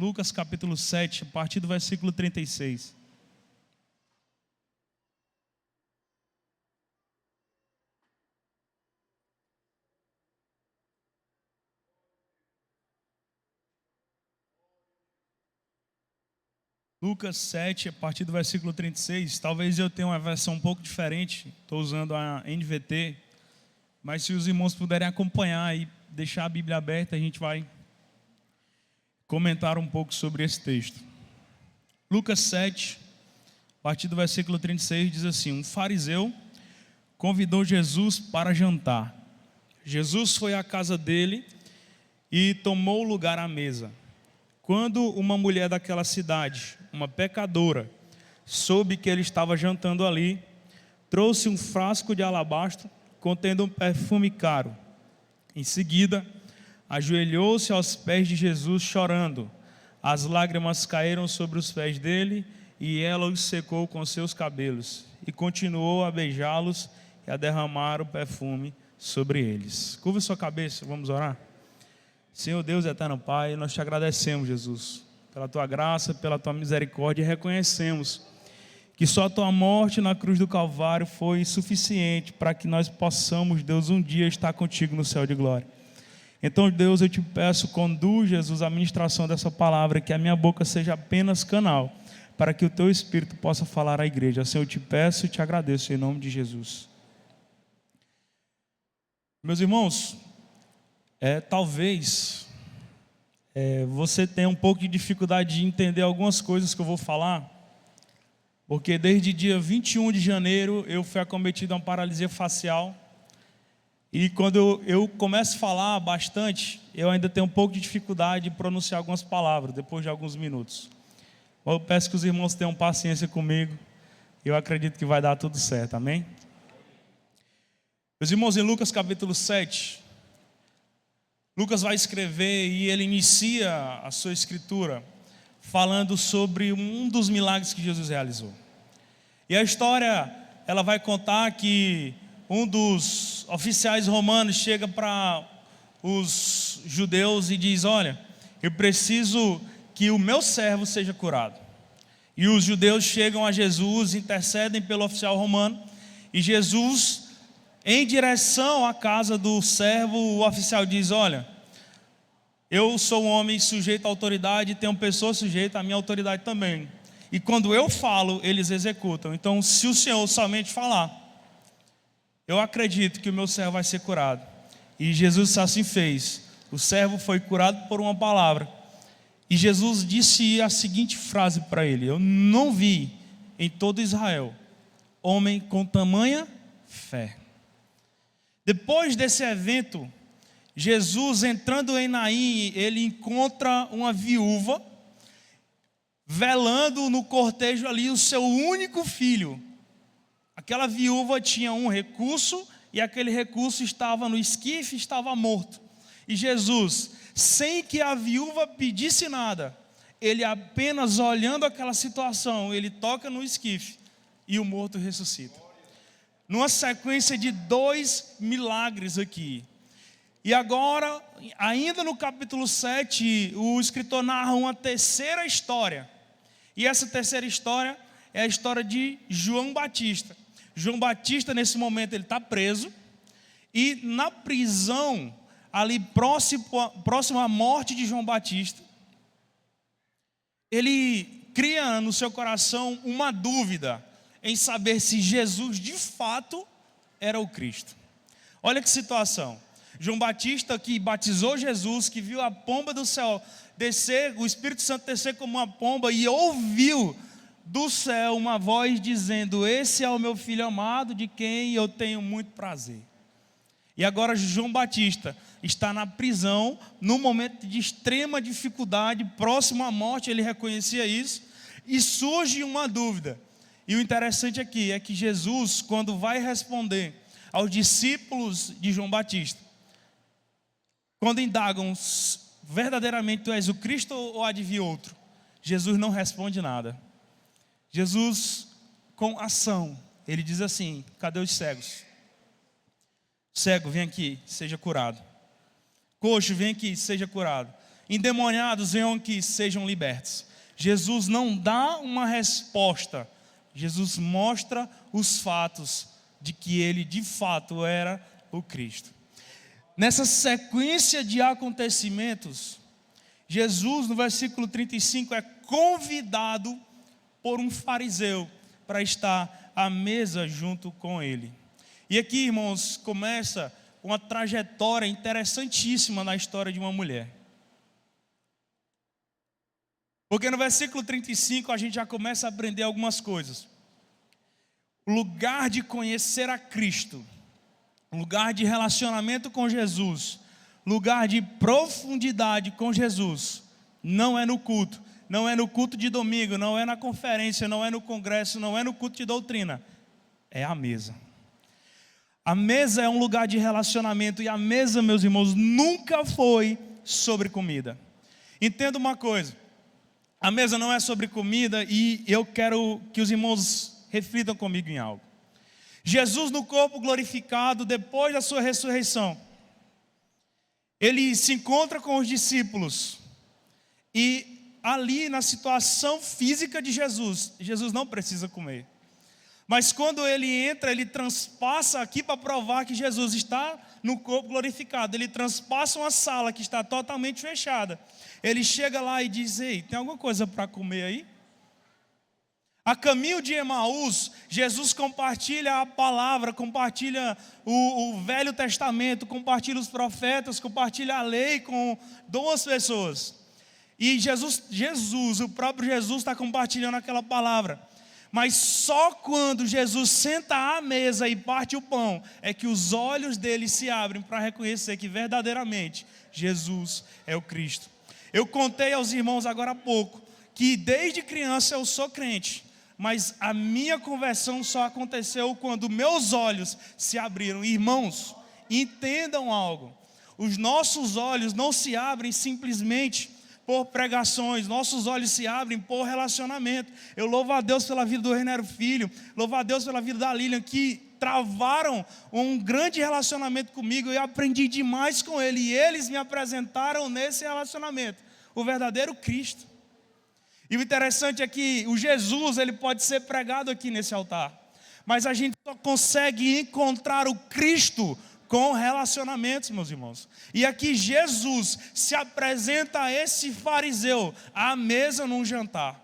Lucas capítulo 7, a partir do versículo 36. Lucas 7, a partir do versículo 36, talvez eu tenha uma versão um pouco diferente, estou usando a NVT, mas se os irmãos puderem acompanhar e deixar a Bíblia aberta, a gente vai comentar um pouco sobre esse texto. Lucas 7, a partir do versículo 36, diz assim: um fariseu convidou Jesus para jantar. Jesus foi à casa dele e tomou lugar à mesa. Quando uma mulher daquela cidade, uma pecadora, soube que ele estava jantando ali, trouxe um frasco de alabastro contendo um perfume caro. Em seguida, ajoelhou-se aos pés de Jesus chorando. As lágrimas caíram sobre os pés dele e ela os secou com seus cabelos. E continuou a beijá-los e a derramar o perfume sobre eles. Curva sua cabeça, vamos orar? Senhor Deus eterno Pai, nós te agradecemos, Jesus, pela tua graça, pela tua misericórdia, e reconhecemos que só a tua morte na cruz do Calvário foi suficiente para que nós possamos, Deus, um dia estar contigo no céu de glória. Então, Deus, eu te peço, conduz, Jesus, a ministração dessa palavra, que a minha boca seja apenas canal, para que o teu Espírito possa falar à igreja. Assim eu te peço e te agradeço, em nome de Jesus. Meus irmãos, talvez você tenha um pouco de dificuldade de entender algumas coisas que eu vou falar, porque desde dia 21 de janeiro eu fui acometido de uma paralisia facial, e quando eu começo a falar bastante, eu ainda tenho um pouco de dificuldade de pronunciar algumas palavras, depois de alguns minutos. Eu peço que os irmãos tenham paciência comigo, eu acredito que vai dar tudo certo, amém? Meus irmãos, em Lucas capítulo 7, Lucas vai escrever e ele inicia a sua escritura falando sobre um dos milagres que Jesus realizou. E a história, ela vai contar que um dos oficiais romanos chega para os judeus e diz: olha, eu preciso que o meu servo seja curado. E os judeus chegam a Jesus, intercedem pelo oficial romano, e Jesus, em direção à casa do servo, o oficial diz: olha, eu sou um homem sujeito à autoridade, tenho pessoas sujeitas à minha autoridade também. E quando eu falo, eles executam. Então, se o Senhor somente falar, eu acredito que o meu servo vai ser curado. E Jesus assim fez. O servo foi curado por uma palavra. E Jesus disse a seguinte frase para ele: eu não vi em todo Israel homem com tamanha fé. Depois desse evento, Jesus, entrando em Naim, ele encontra uma viúva velando no cortejo ali o seu único filho. Aquela viúva tinha um recurso e aquele recurso estava no esquife, estava morto. E Jesus, sem que a viúva pedisse nada, ele apenas olhando aquela situação, ele toca no esquife e o morto ressuscita. Numa sequência de 2 milagres aqui. E agora, ainda no capítulo 7, o escritor narra uma terceira história. E essa terceira história é a história de João Batista. João Batista, nesse momento, ele está preso. E na prisão, ali próximo à morte de João Batista, ele cria no seu coração uma dúvida em saber se Jesus de fato era o Cristo. Olha que situação. João Batista, que batizou Jesus, que viu a pomba do céu descer, o Espírito Santo descer como uma pomba, e ouviu do céu uma voz dizendo: esse é o meu filho amado, de quem eu tenho muito prazer. E agora João Batista está na prisão, num momento de extrema dificuldade, próximo à morte, ele reconhecia isso, e surge uma dúvida. E o interessante aqui é que Jesus, quando vai responder aos discípulos de João Batista, quando indagam verdadeiramente tu és o Cristo ou há de vir outro, Jesus não responde nada. Jesus, com ação, ele diz assim: cadê os cegos? Cego, vem aqui, seja curado. Coxo, vem aqui, seja curado. endemoniados, venham aqui, sejam libertos. Jesus não dá uma resposta, Jesus mostra os fatos de que ele de fato era o Cristo. Nessa sequência de acontecimentos, Jesus no versículo 35 é convidado por um fariseu para estar à mesa junto com ele. E aqui, irmãos, começa uma trajetória interessantíssima na história de uma mulher. Porque no versículo 35 a gente já começa a aprender algumas coisas. O lugar de conhecer a Cristo, lugar de relacionamento com Jesus, lugar de profundidade com Jesus, não é no culto, não é no culto de domingo, não é na conferência, não é no congresso, não é no culto de doutrina, é a mesa. A mesa é um lugar de relacionamento, e a mesa, meus irmãos, nunca foi sobre comida. Entenda uma coisa, a mesa não é sobre comida, e eu quero que os irmãos reflitam comigo em algo. Jesus no corpo glorificado, depois da sua ressurreição, ele se encontra com os discípulos, e ali na situação física de Jesus, Jesus não precisa comer. Mas quando ele entra, ele transpassa aqui para provar que Jesus está no corpo glorificado. Ele transpassa uma sala que está totalmente fechada. Ele chega lá e diz: ei, tem alguma coisa para comer aí? A caminho de Emaús, Jesus compartilha a palavra, compartilha o Velho Testamento, compartilha os profetas, compartilha a lei com duas pessoas. E Jesus, o próprio Jesus está compartilhando aquela palavra. Mas só quando Jesus senta à mesa e parte o pão, é que os olhos dele se abrem para reconhecer que verdadeiramente Jesus é o Cristo. Eu contei aos irmãos agora há pouco que desde criança eu sou crente, mas a minha conversão só aconteceu quando meus olhos se abriram. Irmãos, entendam algo: os nossos olhos não se abrem simplesmente por pregações, nossos olhos se abrem por relacionamento. Eu louvo a Deus pela vida do Renério Filho, louvo a Deus pela vida da Lilian, que travaram um grande relacionamento comigo. Eu aprendi demais com ele, e eles me apresentaram nesse relacionamento o verdadeiro Cristo. E o interessante é que o Jesus, ele pode ser pregado aqui nesse altar, mas a gente só consegue encontrar o Cristo com relacionamentos, meus irmãos. E aqui Jesus se apresenta a esse fariseu à mesa num jantar.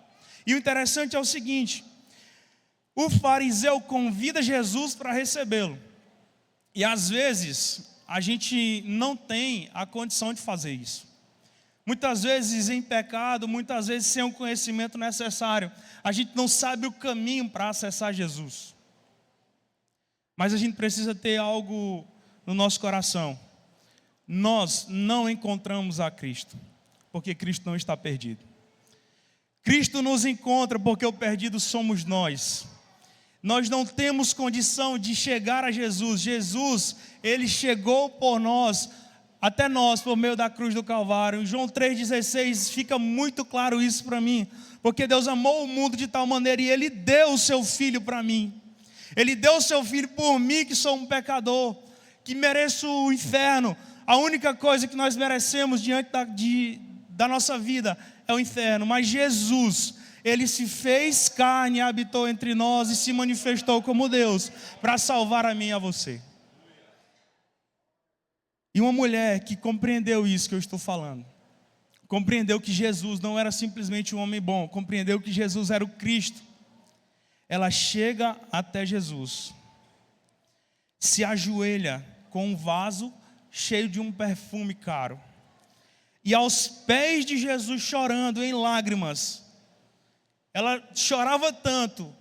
E o interessante é o seguinte: o fariseu convida Jesus para recebê-lo. E às vezes a gente não tem a condição de fazer isso. Muitas vezes em pecado, muitas vezes sem o conhecimento necessário, a gente não sabe o caminho para acessar Jesus. Mas a gente precisa ter algo no nosso coração: nós não encontramos a Cristo, porque Cristo não está perdido. Cristo nos encontra porque o perdido somos nós. Nós não temos condição de chegar a Jesus. Jesus, ele chegou por nós, até nós, por meio da cruz do Calvário. Em João 3,16 fica muito claro isso para mim, porque Deus amou o mundo de tal maneira, e ele deu o seu Filho para mim. Ele deu o seu Filho por mim, que sou um pecador, que mereço o inferno. A única coisa que nós merecemos diante da nossa vida é o inferno. Mas Jesus, ele se fez carne, habitou entre nós e se manifestou como Deus para salvar a mim e a você. E uma mulher que compreendeu isso que eu estou falando, compreendeu que Jesus não era simplesmente um homem bom, compreendeu que Jesus era o Cristo, ela chega até Jesus, se ajoelha com um vaso cheio de um perfume caro, e aos pés de Jesus, chorando em lágrimas, ela chorava tanto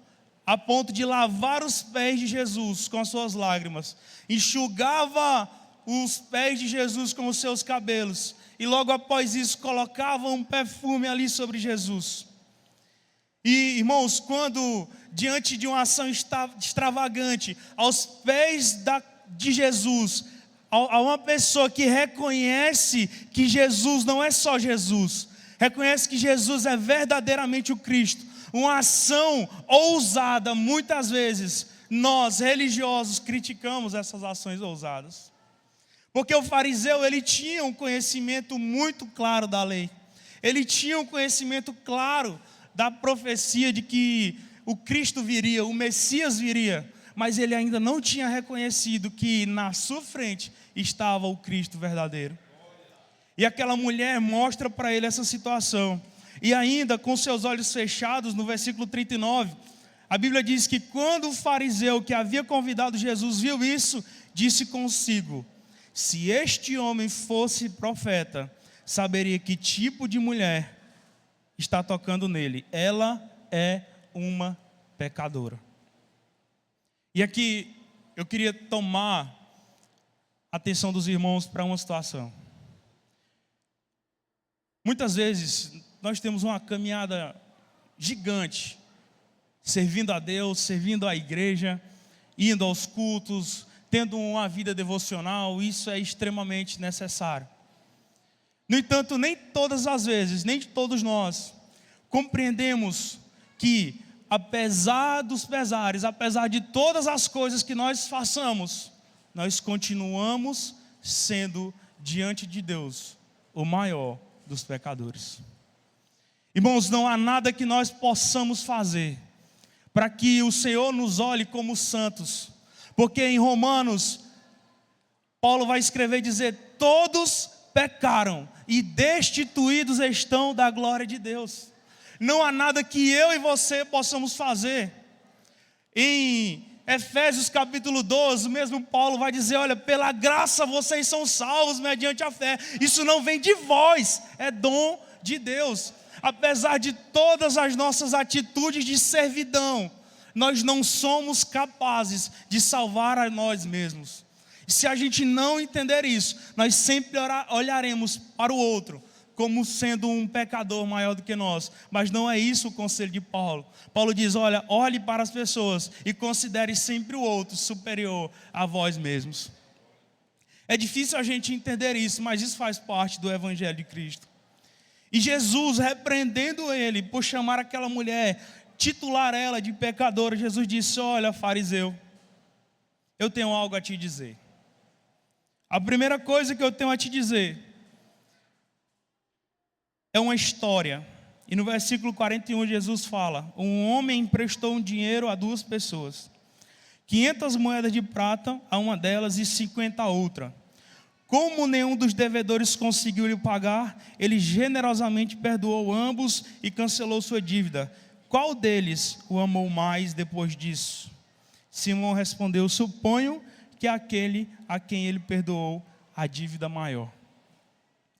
a ponto de lavar os pés de Jesus com as suas lágrimas, enxugava os pés de Jesus com os seus cabelos, e logo após isso colocava um perfume ali sobre Jesus. E irmãos, quando diante de uma ação extravagante, aos pés de Jesus, a uma pessoa que reconhece que Jesus não é só Jesus, reconhece que Jesus é verdadeiramente o Cristo, uma ação ousada, muitas vezes nós religiosos criticamos essas ações ousadas. Porque o fariseu, ele tinha um conhecimento muito claro da lei. Ele tinha um conhecimento claro da profecia de que o Cristo viria, o Messias viria. Mas ele ainda não tinha reconhecido que na sua frente estava o Cristo verdadeiro. E aquela mulher mostra para ele essa situação. E ainda com seus olhos fechados, no versículo 39, a Bíblia diz que quando o fariseu que havia convidado Jesus viu isso, disse consigo: se este homem fosse profeta, saberia que tipo de mulher está tocando nele. Ela é uma pecadora. E aqui eu queria tomar a atenção dos irmãos para uma situação. Muitas vezes nós temos uma caminhada gigante, servindo a Deus, servindo a igreja, indo aos cultos, tendo uma vida devocional. Isso é extremamente necessário. No entanto, nem todas as vezes, nem todos nós compreendemos que, apesar dos pesares, apesar de todas as coisas que nós façamos, nós continuamos sendo diante de Deus o maior dos pecadores. Irmãos, não há nada que nós possamos fazer para que o Senhor nos olhe como santos, porque em Romanos, Paulo vai escrever e dizer: todos pecaram e destituídos estão da glória de Deus. Não há nada que eu e você possamos fazer. Em Efésios capítulo 12, o mesmo Paulo vai dizer: olha, pela graça vocês são salvos mediante a fé. Isso não vem de vós, é dom de Deus. Apesar de todas as nossas atitudes de servidão, nós não somos capazes de salvar a nós mesmos. E se a gente não entender isso, nós sempre olharemos para o outro como sendo um pecador maior do que nós. Mas não é isso o conselho de Paulo. Paulo diz: olha, olhe para as pessoas e considere sempre o outro superior a vós mesmos. É difícil a gente entender isso, mas isso faz parte do Evangelho de Cristo. E Jesus, repreendendo ele por chamar aquela mulher, titular ela de pecadora, Jesus disse: olha, fariseu, eu tenho algo a te dizer. A primeira coisa que eu tenho a te dizer é uma história. E no versículo 41 Jesus fala: um homem emprestou um dinheiro a duas pessoas, 500 moedas de prata a uma delas e 50 a outra. Como nenhum dos devedores conseguiu lhe pagar, ele generosamente perdoou ambos e cancelou sua dívida. Qual deles o amou mais depois disso? Simão respondeu: suponho que é aquele a quem ele perdoou a dívida maior.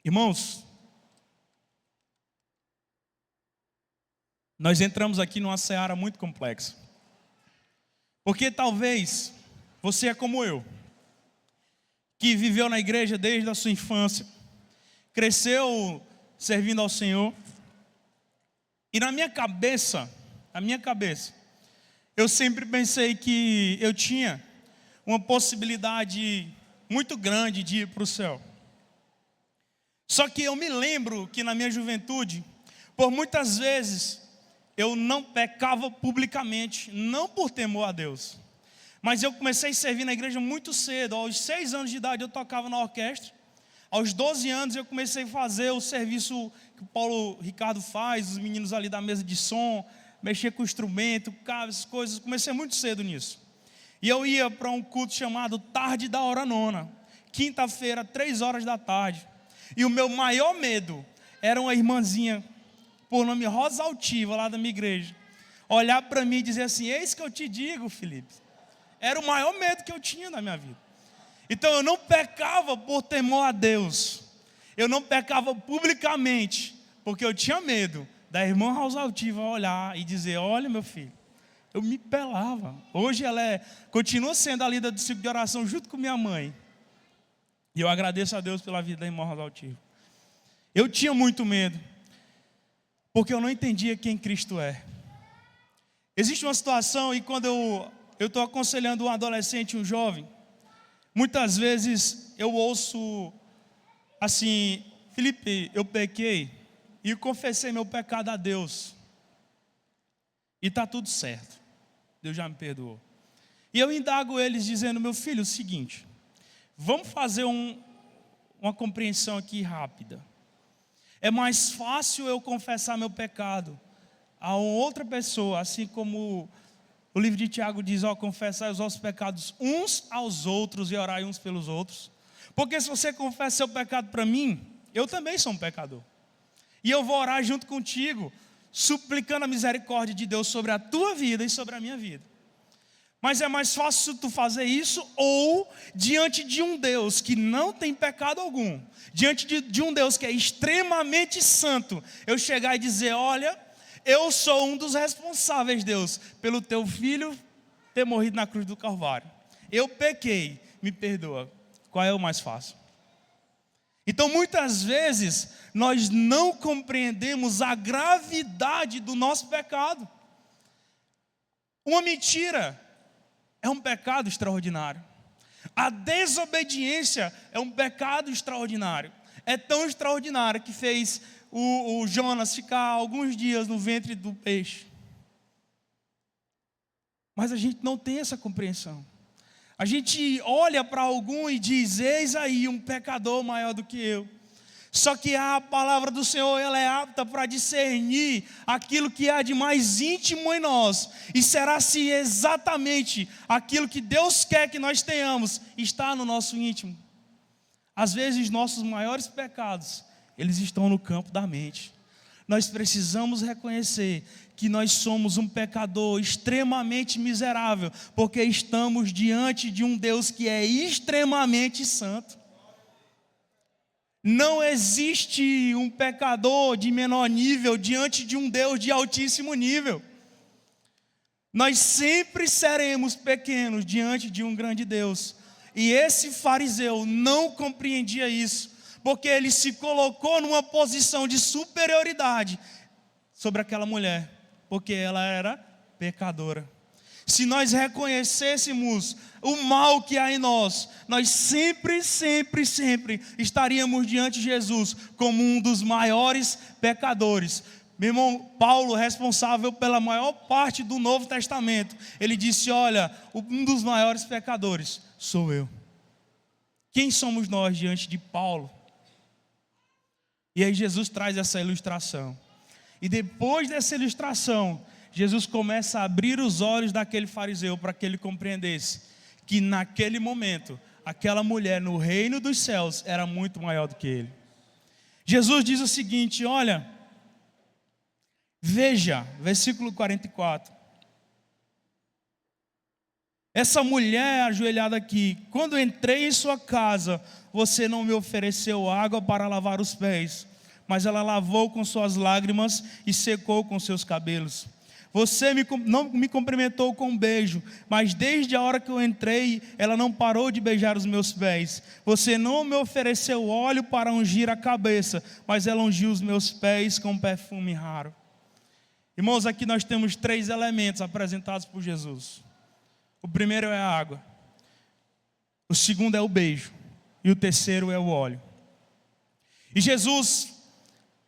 Irmãos, nós entramos aqui numa seara muito complexa. Porque talvez você é como eu, que viveu na igreja desde a sua infância, cresceu servindo ao Senhor, e na minha cabeça, eu sempre pensei que eu tinha uma possibilidade muito grande de ir para o céu. Só que eu me lembro que na minha juventude, por muitas vezes, eu não pecava publicamente, não por temor a Deus, mas eu comecei a servir na igreja muito cedo. Aos 6 anos de idade eu tocava na orquestra. Aos 12 anos eu comecei a fazer o serviço que o Paulo Ricardo faz, os meninos ali da mesa de som, mexer com o instrumento, essas coisas. Comecei muito cedo nisso. E eu ia para um culto chamado Tarde da Hora Nona, quinta-feira, 3 horas da tarde. E o meu maior medo era uma irmãzinha, por nome Rosa Altiva, lá da minha igreja, olhar para mim e dizer assim: eis que eu te digo, Felipe. Era o maior medo que eu tinha na minha vida. Então eu não pecava por temor a Deus. Eu não pecava publicamente, porque eu tinha medo da irmã Rosa Altiva olhar e dizer: olha, meu filho. Eu me pelava. Hoje ela continua sendo a líder do ciclo de oração junto com minha mãe. E eu agradeço a Deus pela vida da irmã Rosa Altiva. Eu tinha muito medo, porque eu não entendia quem Cristo é. Existe uma situação, e quando eu estou aconselhando um adolescente, um jovem, muitas vezes eu ouço assim: Felipe, eu pequei e confessei meu pecado a Deus, e está tudo certo, Deus já me perdoou. E eu indago eles dizendo: meu filho, é o seguinte, Vamos fazer uma compreensão aqui rápida. É mais fácil eu confessar meu pecado a outra pessoa, assim como o livro de Tiago diz, confessai os vossos pecados uns aos outros e orai uns pelos outros. Porque se você confessa seu pecado para mim, eu também sou um pecador. E eu vou orar junto contigo, suplicando a misericórdia de Deus sobre a tua vida e sobre a minha vida. Mas é mais fácil tu fazer isso ou diante de um Deus que não tem pecado algum, diante de um Deus que é extremamente santo, eu chegar e dizer, olha, eu sou um dos responsáveis, Deus, pelo teu filho ter morrido na cruz do Calvário. Eu pequei, me perdoa. Qual é o mais fácil? Então muitas vezes nós não compreendemos a gravidade do nosso pecado. Uma mentira é um pecado extraordinário. A desobediência é um pecado extraordinário. É tão extraordinário que fez o Jonas ficar alguns dias no ventre do peixe. Mas a gente não tem essa compreensão. A gente olha para algum e diz, eis aí um pecador maior do que eu. Só que a palavra do Senhor, ela é apta para discernir aquilo que há de mais íntimo em nós. E será se exatamente aquilo que Deus quer que nós tenhamos está no nosso íntimo. Às vezes nossos maiores pecados, eles estão no campo da mente. Nós precisamos reconhecer que nós somos um pecador extremamente miserável, porque estamos diante de um Deus que é extremamente santo. Não existe um pecador de menor nível diante de um Deus de altíssimo nível. Nós sempre seremos pequenos diante de um grande Deus. E esse fariseu não compreendia isso, porque ele se colocou numa posição de superioridade sobre aquela mulher, porque ela era pecadora. Se nós reconhecêssemos o mal que há em nós, nós sempre estaríamos diante de Jesus como um dos maiores pecadores. Meu irmão Paulo, responsável pela maior parte do Novo Testamento, ele disse, olha, um dos maiores pecadores sou eu. Quem somos nós diante de Paulo? E aí Jesus traz essa ilustração. E depois dessa ilustração, Jesus começa a abrir os olhos daquele fariseu para que ele compreendesse que naquele momento, aquela mulher no reino dos céus era muito maior do que ele. Jesus diz o seguinte, olha, veja, versículo 44. Essa mulher ajoelhada aqui, quando entrei em sua casa, você não me ofereceu água para lavar os pés, mas ela lavou com suas lágrimas e secou com seus cabelos. Você não me cumprimentou com um beijo, mas desde a hora que eu entrei, ela não parou de beijar os meus pés. Você não me ofereceu óleo para ungir a cabeça, mas ela ungiu os meus pés com um perfume raro. Irmãos, aqui nós temos 3 elementos apresentados por Jesus. O primeiro é a água, o segundo é o beijo e o terceiro é o óleo. E Jesus,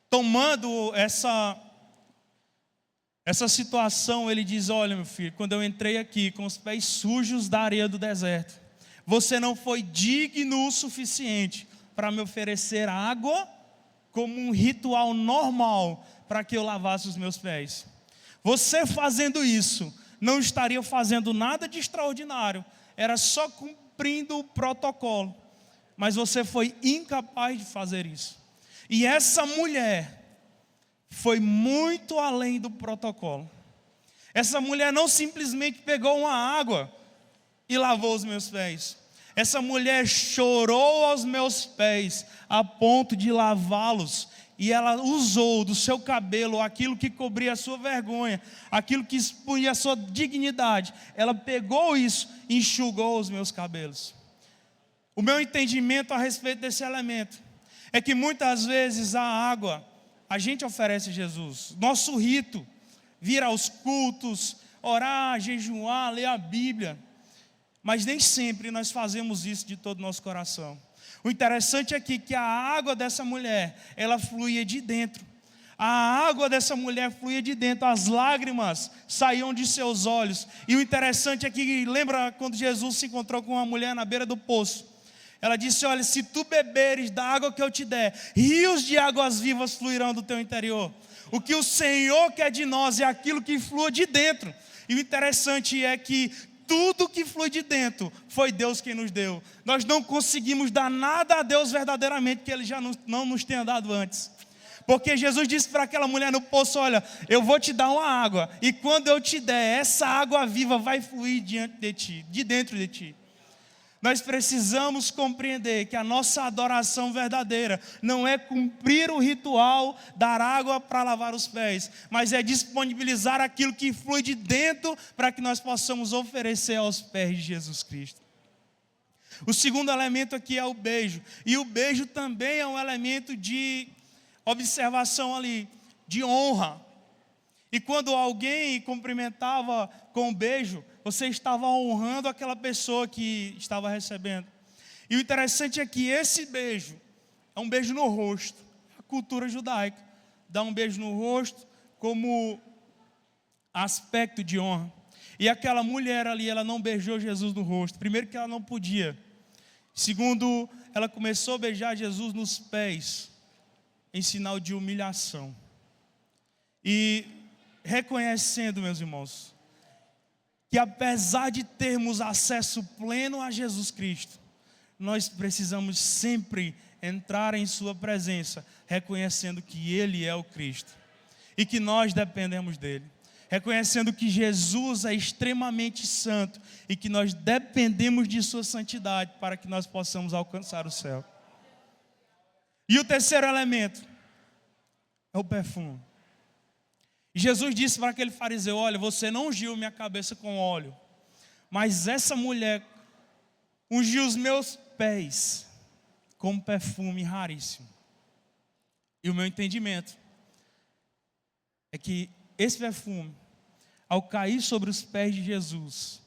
tomando essa situação, ele diz, olha meu filho, quando eu entrei aqui com os pés sujos da areia do deserto, você não foi digno o suficiente para me oferecer água como um ritual normal para que eu lavasse os meus pés. Você fazendo isso, não estaria fazendo nada de extraordinário, era só cumprindo o protocolo, mas você foi incapaz de fazer isso. E essa mulher foi muito além do protocolo. Essa mulher não simplesmente pegou uma água e lavou os meus pés. Essa mulher chorou aos meus pés a ponto de lavá-los. E ela usou do seu cabelo aquilo que cobria a sua vergonha, aquilo que expunha a sua dignidade. Ela pegou isso e enxugou os meus cabelos. O meu entendimento a respeito desse elemento é que muitas vezes a água a gente oferece a Jesus. Nosso rito, vir aos cultos, orar, jejuar, ler a Bíblia. Mas nem sempre nós fazemos isso de todo o nosso coração. O interessante aqui é que a água dessa mulher, ela fluía de dentro. A água dessa mulher fluía de dentro, as lágrimas saíam de seus olhos. E o interessante é que, lembra quando Jesus se encontrou com uma mulher na beira do poço? Ela disse: olha, se tu beberes da água que eu te der, rios de águas vivas fluirão do teu interior. O que o Senhor quer de nós é aquilo que flua de dentro. E o interessante é que tudo que flui de dentro foi Deus quem nos deu. Nós não conseguimos dar nada a Deus verdadeiramente que Ele já não nos tenha dado antes. Porque Jesus disse para aquela mulher no poço: olha, eu vou te dar uma água, e quando eu te der, essa água viva vai fluir diante de ti, de dentro de ti. Nós precisamos compreender que a nossa adoração verdadeira não é cumprir o ritual, dar água para lavar os pés, mas é disponibilizar aquilo que flui de dentro para que nós possamos oferecer aos pés de Jesus Cristo. O segundo elemento aqui é o beijo, e o beijo também é um elemento de observação ali, de honra. E quando alguém cumprimentava com um beijo, você estava honrando aquela pessoa que estava recebendo. E o interessante é que esse beijo é um beijo no rosto. A cultura judaica dá um beijo no rosto como aspecto de honra. E aquela mulher ali, ela não beijou Jesus no rosto. Primeiro que ela não podia. Segundo, ela começou a beijar Jesus nos pés, em sinal de humilhação. E reconhecendo, meus irmãos, que apesar de termos acesso pleno a Jesus Cristo, nós precisamos sempre entrar em sua presença, reconhecendo que Ele é o Cristo e que nós dependemos dEle, reconhecendo que Jesus é extremamente santo e que nós dependemos de sua santidade para que nós possamos alcançar o céu. E o terceiro elemento é o perfume. Jesus disse para aquele fariseu: olha, você não ungiu minha cabeça com óleo, mas essa mulher ungiu os meus pés com perfume raríssimo. E o meu entendimento é que esse perfume, ao cair sobre os pés de Jesus,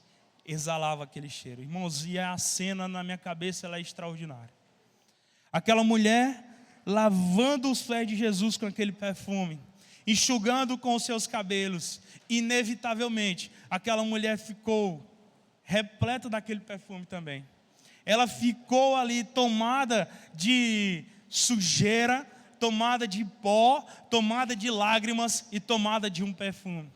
exalava aquele cheiro. Irmãos, e a cena na minha cabeça, ela é extraordinária. Aquela mulher lavando os pés de Jesus com aquele perfume, enxugando com os seus cabelos, inevitavelmente, aquela mulher ficou repleta daquele perfume também. Ela ficou ali tomada de sujeira, tomada de pó, tomada de lágrimas e tomada de um perfume.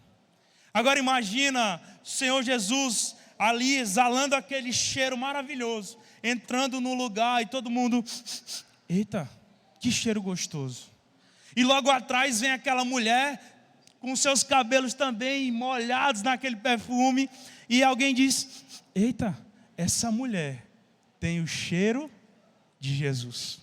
Agora imagina o Senhor Jesus ali exalando aquele cheiro maravilhoso, entrando no lugar e todo mundo: eita, que cheiro gostoso. E logo atrás vem aquela mulher com seus cabelos também molhados naquele perfume, e alguém diz: eita, essa mulher tem o cheiro de Jesus.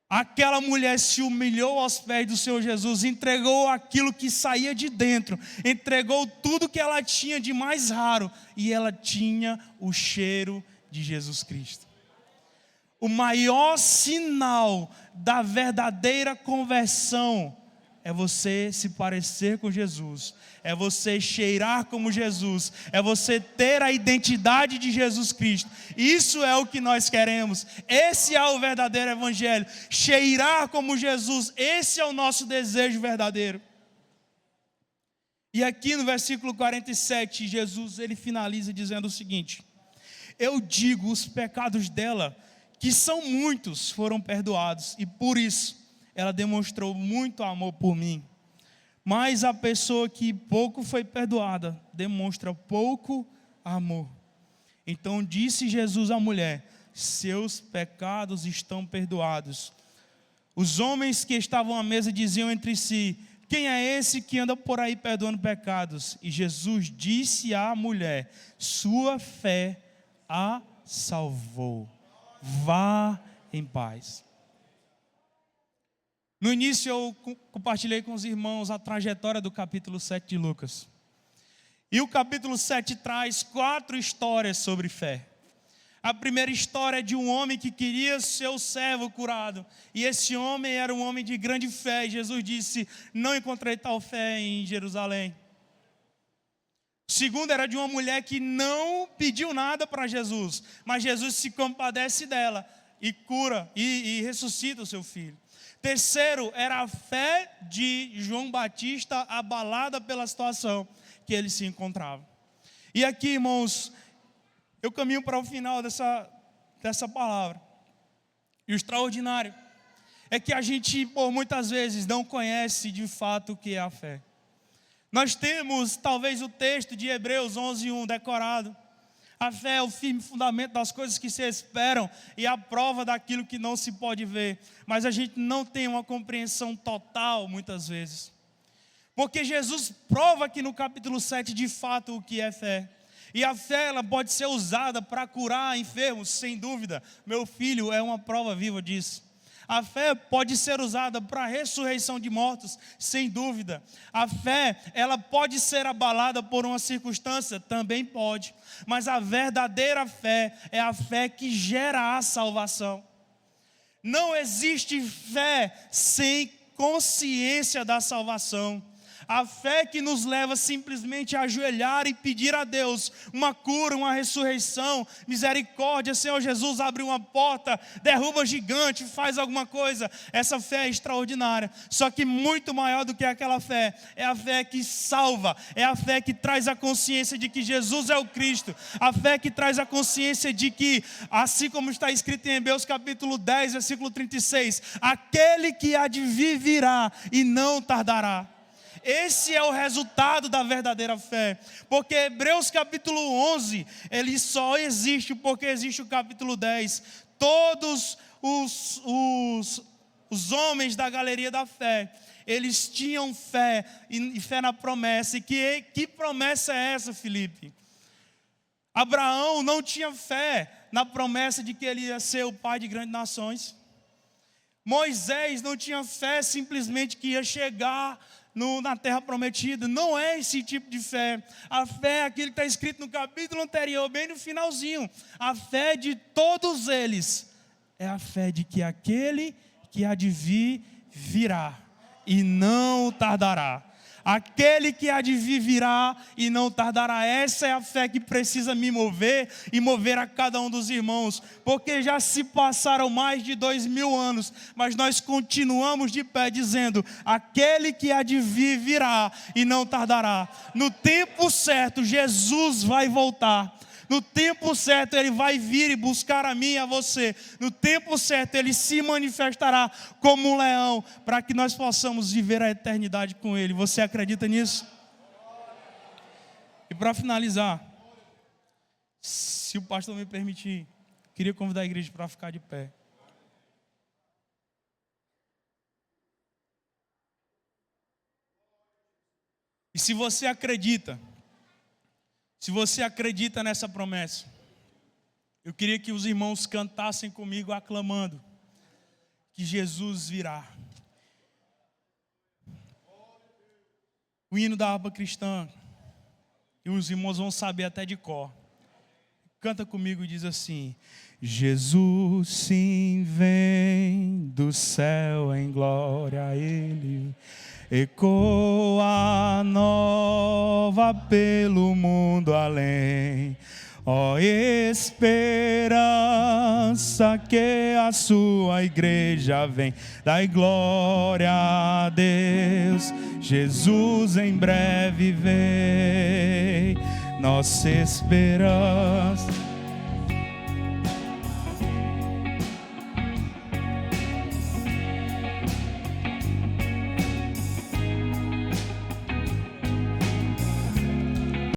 Aquela mulher se humilhou aos pés do Senhor Jesus, entregou aquilo que saía de dentro, entregou tudo que ela tinha de mais raro, e ela tinha o cheiro de Jesus Cristo. O maior sinal da verdadeira conversão é você se parecer com Jesus, é você cheirar como Jesus, é você ter a identidade de Jesus Cristo. Isso é o que nós queremos. Esse é o verdadeiro evangelho. Cheirar como Jesus, esse é o nosso desejo verdadeiro. E aqui no versículo 47, Jesus ele finaliza dizendo o seguinte: eu digo, os pecados dela, que são muitos, foram perdoados, e por isso ela demonstrou muito amor por mim. Mas a pessoa que pouco foi perdoada demonstra pouco amor. Então disse Jesus à mulher: seus pecados estão perdoados. Os homens que estavam à mesa diziam entre si: quem é esse que anda por aí perdoando pecados? E Jesus disse à mulher: sua fé a salvou. Vá em paz. No início eu compartilhei com os irmãos a trajetória do capítulo 7 de Lucas. E o capítulo 7 traz 4 histórias sobre fé. A primeira história é de um homem que queria seu servo curado. E esse homem era um homem de grande fé. E Jesus disse: não encontrei tal fé em Jerusalém. O segundo era de uma mulher que não pediu nada para Jesus, mas Jesus se compadece dela e cura e ressuscita o seu filho. Terceiro era a fé de João Batista, abalada pela situação que ele se encontrava. E aqui, irmãos, eu caminho para o final dessa palavra. E o extraordinário é que a gente, por muitas vezes, não conhece de fato o que é a fé. Nós temos, talvez, o texto de Hebreus 11:1 decorado. A fé é o firme fundamento das coisas que se esperam e a prova daquilo que não se pode ver. Mas a gente não tem uma compreensão total, muitas vezes. Porque Jesus prova aqui no capítulo 7, de fato, o que é fé. E a fé, ela pode ser usada para curar enfermos, sem dúvida. Meu filho é uma prova viva disso. A fé pode ser usada para a ressurreição de mortos, sem dúvida. A fé, ela pode ser abalada por uma circunstância, também pode. Mas a verdadeira fé é a fé que gera a salvação. Não existe fé sem consciência da salvação. A fé que nos leva simplesmente a ajoelhar e pedir a Deus uma cura, uma ressurreição, misericórdia. Senhor Jesus, abre uma porta, derruba gigante, faz alguma coisa. Essa fé é extraordinária. Só que muito maior do que aquela fé é a fé que salva. É a fé que traz a consciência de que Jesus é o Cristo. A fé que traz a consciência de que, assim como está escrito em Hebreus capítulo 10, versículo 36, aquele que há de vir virá e não tardará. Esse é o resultado da verdadeira fé, porque Hebreus capítulo 11, ele só existe porque existe o capítulo 10. Todos os homens da galeria da fé, eles tinham fé, e fé na promessa. E que promessa é essa, Felipe? Abraão não tinha fé na promessa de que ele ia ser o pai de grandes nações. Moisés não tinha fé simplesmente que ia chegar na terra prometida. Não é esse tipo de fé. A fé é aquilo que está escrito no capítulo anterior, bem no finalzinho. A fé de todos eles é a fé de que aquele que há de vir, virá e não tardará. Aquele que há de vir virá e não tardará. Essa é a fé que precisa me mover e mover a cada um dos irmãos. Porque já se passaram mais de 2000 anos, mas nós continuamos de pé dizendo: aquele que há de vir virá e não tardará. No tempo certo, Jesus vai voltar. No tempo certo Ele vai vir e buscar a mim e a você. No tempo certo Ele se manifestará como um leão, para que nós possamos viver a eternidade com Ele. Você acredita nisso? E para finalizar, se o pastor me permitir, queria convidar a igreja para ficar de pé. E se você acredita nessa promessa, eu queria que os irmãos cantassem comigo, aclamando que Jesus virá. O hino da harpa cristã, e os irmãos vão saber até de cor. Canta comigo e diz assim: Jesus sim vem do céu em glória, Ele ecoa nova pelo mundo além. Ó esperança que a sua igreja vem, dai glória a Deus, Jesus em breve vem. Nossa esperança